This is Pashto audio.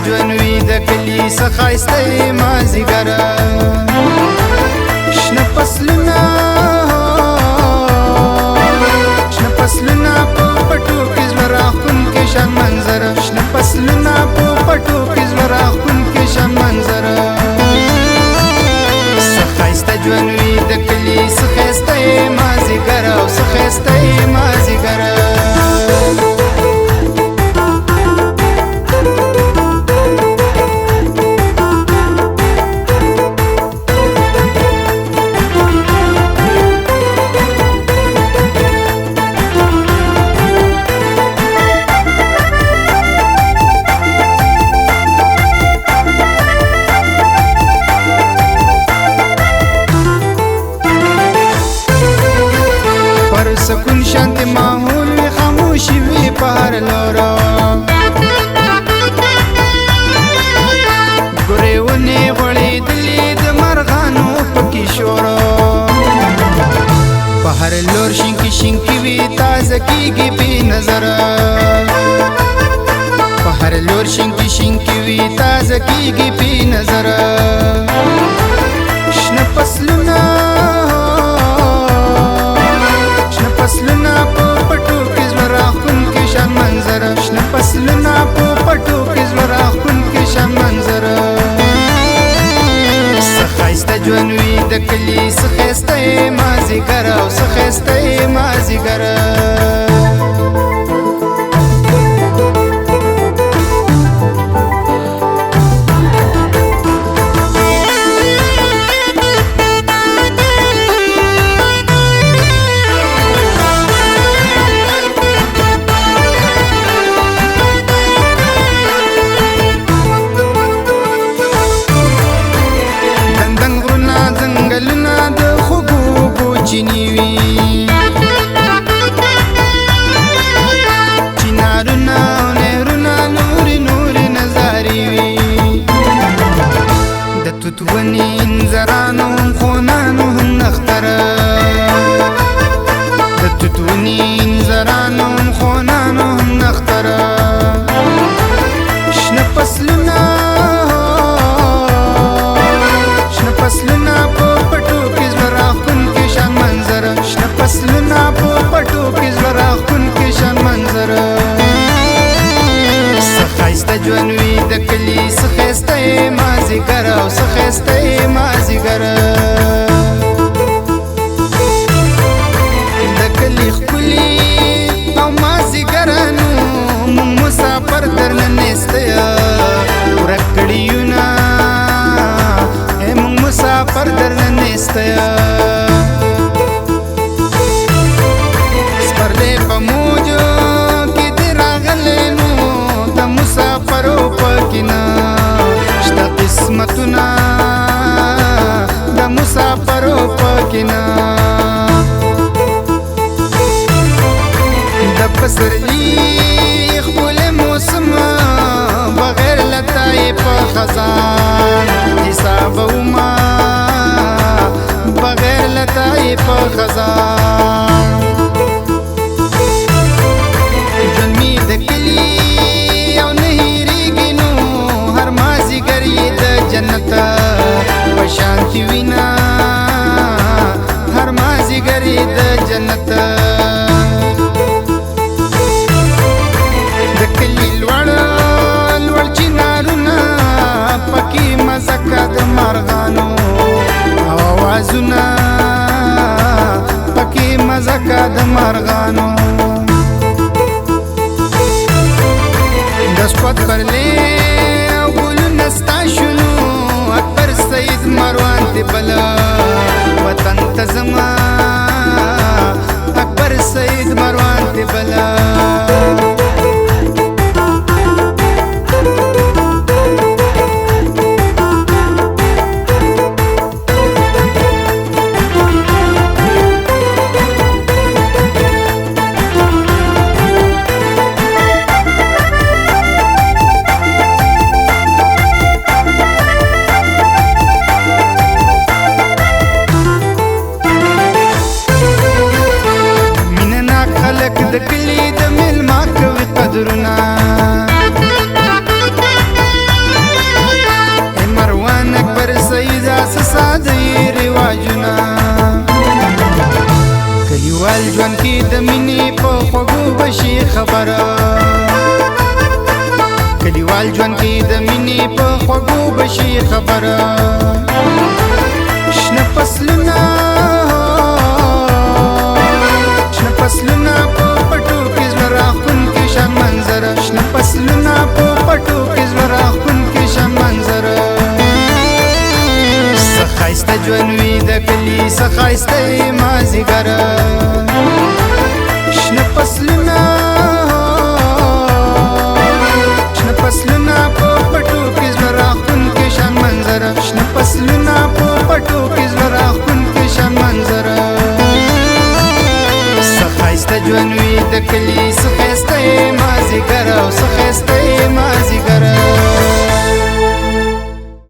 ژوند وي د کلي څه ښایسته یې مازدیګره شنه فصلونه په پټو کې زړه راښکونکې شان منظره شنه فصلونه په پټو کې زړه راښکونکې شان منظره څه ښایسته ژوند وي د کلي څه ښایسته یې مازدیګره او څه ښایسته یې مازدیګره سکون شانتی ماحول وی خاموشی وی په هر لورا ګورې ونې غوړېدلې د مرغانو پکې شورا په هر لور شینکي شینکي وی تازه کېږي بې نظره په هر لور شینکي شینکي وی تازه کېږي بې نظره شنه فصلونه فصلونه په پټو کې زړه راښکونکې شان منظره شنه فصلونه په پټو کې زړه راښکونکې شان منظره څه ښایسته ژوند وي د کلي څه ښایسته یې مازدیګره او څه ښایسته یې مازدیګره چنارونه او نهرونه نورې نورې نظارې وي د توت ونې انځرانو هم خونانو هم نختره د توت ونې انځرانو هم خونانو هم نختره شنه فصلونه په پټو کې زړه راښکونکې شان منظره شنه فصلونه په پټو کې زړه راښکونکې شان منظره څه ښایسته ژوند وي د کلي څه ښایسته یې مازدیګره او څه ښایسته یې مازدیګره د کلي ښکلي او مازدیګرانو موږ مسافر درنه نیسته ورک کړي یونه موږ مسافر درنه نیسته سپرلی په موجو کې دې راغلی نو د مسافرو پکې نه شته قسمتونه د مسافرو پکې نه د پسرلي ښکلی موسم بغیر له تایې په خزان حسابومه بغیر له تایې په خزان ژوند مې د کلي او نه هېرېږي نو هر مازدیګر یې د جنت په شانتي وینه هر مازدیګر یې د جنت د کلي لوړ لوړ چنارونه پکې مزه کا د مرغانو او اوازونه پکې مزه کا د مرغانو د سپوت پرلې او ګلونه ستا شنو اکبر سید مروان دې بله وطن ته زما اکبر سید مروان دې بله د کلی د د مینې په خوږو بشي خبره شنه فصلونه په پټو کې زړه راښکونکې شان منظره شنه فصلونه په پټو کې زړه راښکونکې شان منظره څه ښایسته ژوند وي د کلي څه ښایسته یې مازدیګره شنه فصلونه په پټو کې زړه راښکونکې شان منظره شنه فصلونه په پټو کې زړه راښکونکې شان منظره څه ښایسته ژوند وي د کلي څه ښایسته یې مازدیګره او څه ښایسته یې مازدیګره